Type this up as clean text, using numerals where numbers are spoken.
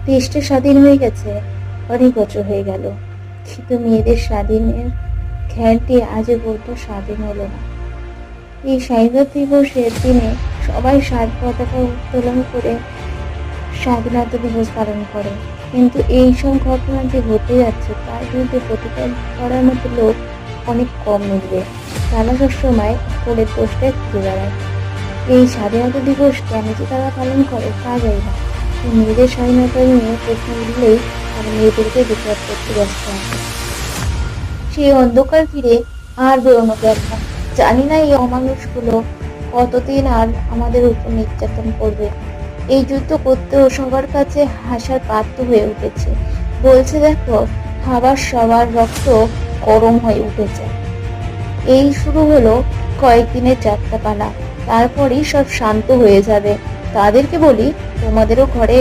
দেশটা স্বাধীন হয়ে গেছে অনেক বছর হয়ে গেল, কিন্তু মেয়েদের স্বাধীনের খ্যালটি আজও পর্যন্ত স্বাধীন হলো না। এই স্বাধীনতা দিবসের দিনে সবাই সাত পতাকা উত্তোলন করে স্বাধীনতা দিবস পালন করে, কিন্তু এইসব ঘটনা যে ঘটে যাচ্ছে তার বিরুদ্ধে প্রতিবাদ করার মতো লোক অনেক কম মিলবে। তারা সবসময় অপরের দোষটাই খুঁজে বেড়ায়। এই স্বাধীনতা দিবস কেন যে তারা পালন করে তা জানি না, মেয়েদের স্বাধীনতা নিয়ে প্রশ্ন উঠলেই তারা মেয়েদেরকে বিচার করতে ব্যস্ত আছে। সেই অন্ধকার ঘিরে আর বেরোনো গেল না। জানি না এই অমানুষগুলো কতদিন আর আমাদের উপর নির্যাতন করবে। এই যুদ্ধ করতেও সবার কাছে হাসার পাত্র হয়ে উঠেছে। বলছে দেখো, খাবার সবার রক্ত গরম হয়ে উঠেছে। এই শুরু হলো কয়েকদিনের যাত্রাপালা, তারপরই সব শান্ত হয়ে যাবে। তাদেরকে বলি, তোমাদেরও ঘরে